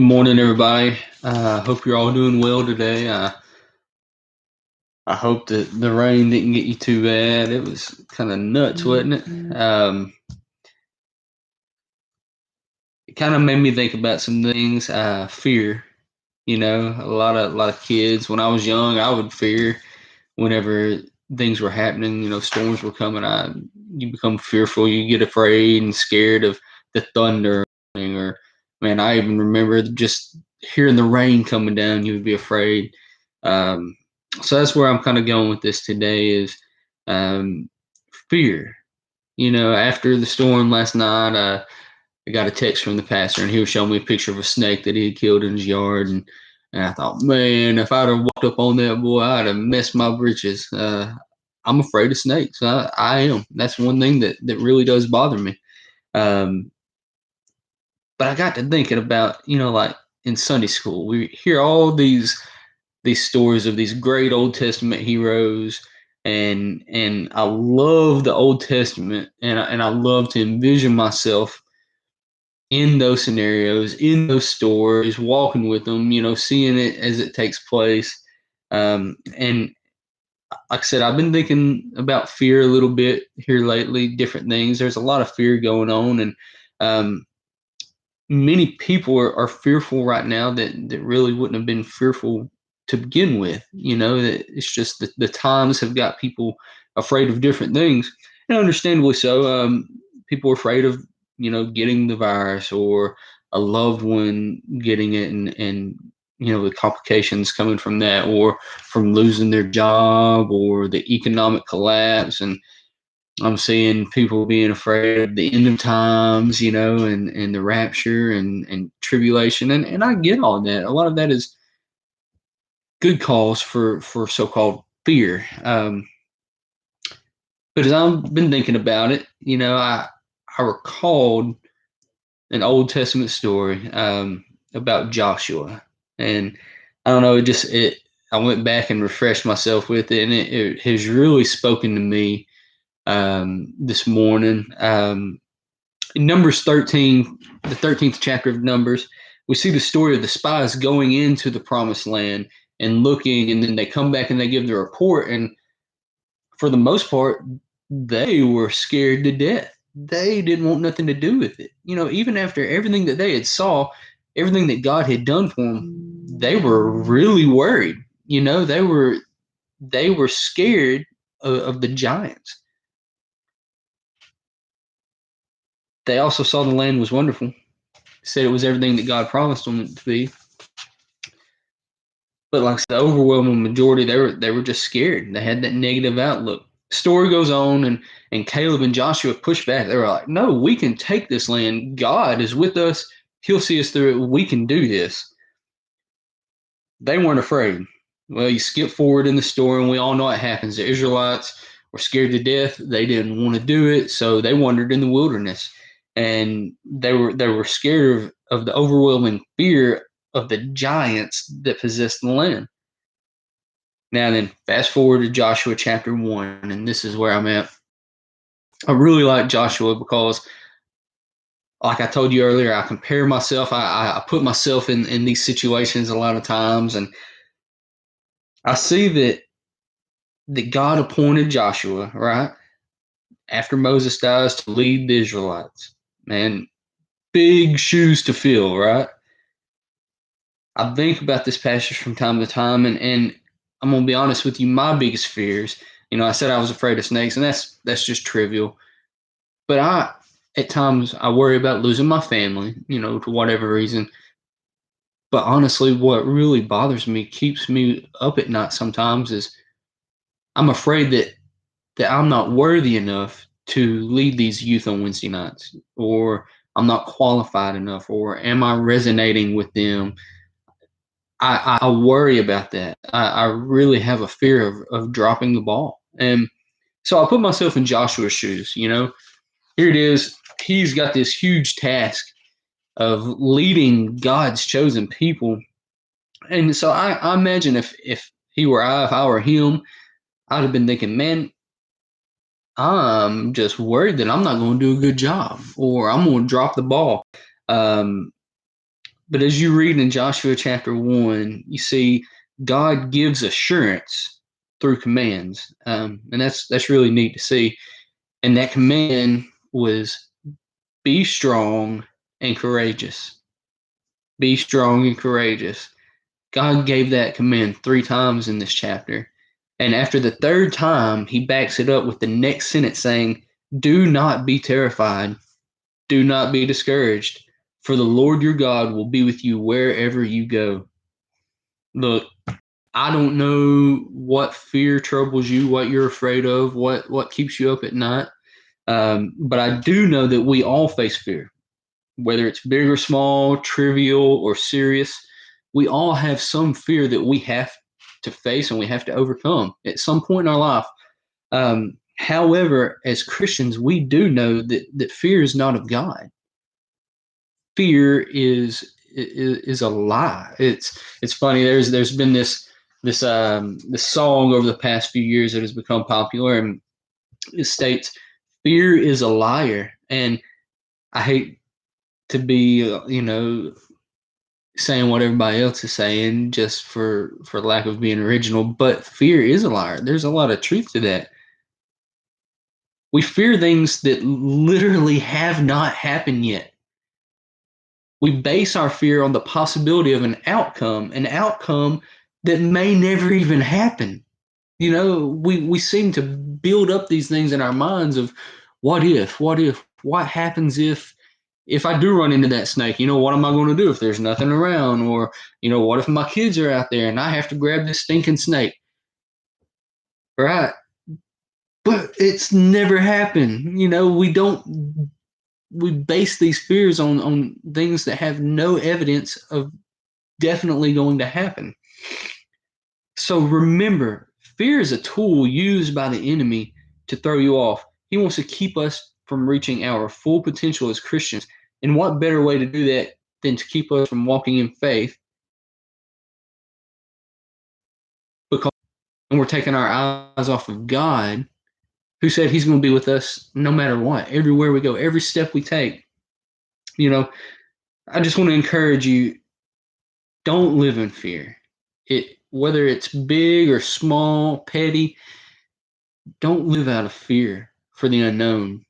Good morning, everybody. Hope you're all doing well today. I hope that the rain didn't get you too bad. It was kind of nuts, wasn't it? It kind of made me think about some things. Fear. A lot of kids. When I was young, I would fear whenever things were happening. Storms were coming. You become fearful. You get afraid and scared of the thunder. Or man, I even remember just hearing the rain coming down. You would be afraid. Um, so that's where I'm kind of going with this today is um, fear. After the storm last night, I got a text from the pastor, and he was showing me a picture of a snake that he had killed in his yard, and I thought, man, if I'd have walked up on that boy, I'd have messed my britches. I'm afraid of snakes. I am. That's one thing that really does bother me. Um, but I got to thinking about, like in Sunday school, we hear all these stories of these great Old Testament heroes, and I love the Old Testament, and I love to envision myself in those scenarios, in those stories, walking with them, seeing it as it takes place. And like I said, I've been thinking about fear a little bit here lately, different things. There's a lot of fear going on, and um, many people are fearful right now that really wouldn't have been fearful to begin with. That it's just the times have got people afraid of different things, and understandably so. People are afraid of getting the virus or a loved one getting it, and the complications coming from that, or from losing their job, or the economic collapse. And I'm seeing people being afraid of the end of times, and the rapture and tribulation. And I get all that. A lot of that is good cause for so-called fear. But as I've been thinking about it, I recalled an Old Testament story about Joshua. And I don't know, I went back and refreshed myself with it, and it has really spoken to me this morning. In Numbers 13, the 13th chapter of Numbers, we see the story of the spies going into the promised land and looking, and then they come back and they give the report. And for the most part, they were scared to death. They didn't want nothing to do with it. Even after everything that they had saw, everything that God had done for them, they were really worried. They were scared of the giants. They also saw the land was wonderful. Said it was everything that God promised them it to be. But like the overwhelming majority, they were just scared. They had that negative outlook. Story goes on, and Caleb and Joshua pushed back. They were like, "No, we can take this land. God is with us. He'll see us through it. We can do this." They weren't afraid. Well, you skip forward in the story, and we all know what happens. The Israelites were scared to death. They didn't want to do it, so they wandered in the wilderness, and they were scared of the overwhelming fear of the giants that possessed the land. Now then, fast forward to Joshua chapter 1, and this is where I'm at. I really like Joshua because, like I told you earlier, I compare myself. I put myself in these situations a lot of times, and I see that God appointed Joshua, right, after Moses dies to lead the Israelites. Man, big shoes to fill, right? I think about this passage from time to time, and I'm gonna be honest with you. My biggest fears, I said I was afraid of snakes, and that's just trivial. But at times, I worry about losing my family, for whatever reason. But honestly, what really bothers me, keeps me up at night sometimes, is I'm afraid that I'm not worthy enough to lead these youth on Wednesday nights, or I'm not qualified enough, or am I resonating with them? I worry about that. I really have a fear of dropping the ball. And so I put myself in Joshua's shoes. Here it is. He's got this huge task of leading God's chosen people. And so I imagine if I were him, I'd have been thinking, man, I'm just worried that I'm not going to do a good job, or I'm going to drop the ball. Um, But as you read in Joshua chapter 1, you see God gives assurance through commands. And that's really neat to see. And that command was be strong and courageous. Be strong and courageous. God gave that command 3 times in this chapter. And after the third time, he backs it up with the next sentence saying, do not be terrified. Do not be discouraged, for the Lord your God will be with you wherever you go. Look, I don't know what fear troubles you, what you're afraid of, what keeps you up at night. But I do know that we all face fear, whether it's big or small, trivial or serious. We all have some fear that we have to face and we have to overcome at some point in our life. However, as Christians, we do know that fear is not of God. Fear is a lie. It's funny. There's been this song over the past few years that has become popular, and it states, "Fear is a liar." And I hate to be, saying what everybody else is saying just for lack of being original, but fear is a liar. There's a lot of truth to that. We fear things that literally have not happened yet. We base our fear on the possibility of an outcome that may never even happen. We seem to build up these things in our minds of what happens if I do run into that snake, what am I going to do if there's nothing around? Or, what if my kids are out there and I have to grab this stinking snake? Right. But it's never happened. We base these fears on things that have no evidence of definitely going to happen. So remember, fear is a tool used by the enemy to throw you off. He wants to keep us from reaching our full potential as Christians. And what better way to do that than to keep us from walking in faith? Because we're taking our eyes off of God, who said he's going to be with us no matter what, everywhere we go, every step we take. I just want to encourage you, don't live in fear. Whether it's big or small, petty, don't live out of fear for the unknown,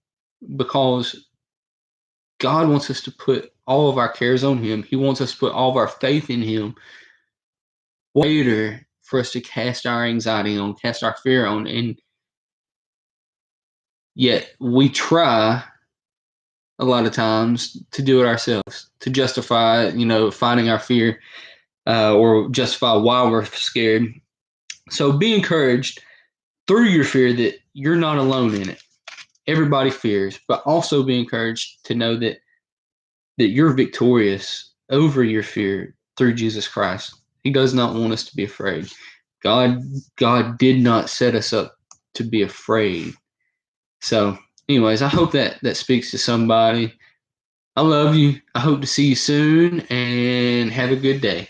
because God wants us to put all of our cares on him. He wants us to put all of our faith in him. What better for us to cast our anxiety on, cast our fear on, and yet we try a lot of times to do it ourselves, to justify, finding our fear, or justify why we're scared. So be encouraged through your fear that you're not alone in it. Everybody fears, but also be encouraged to know that you're victorious over your fear through Jesus Christ. He does not want us to be afraid. God did not set us up to be afraid. So, anyways, I hope that speaks to somebody. I love you. I hope to see you soon, and have a good day.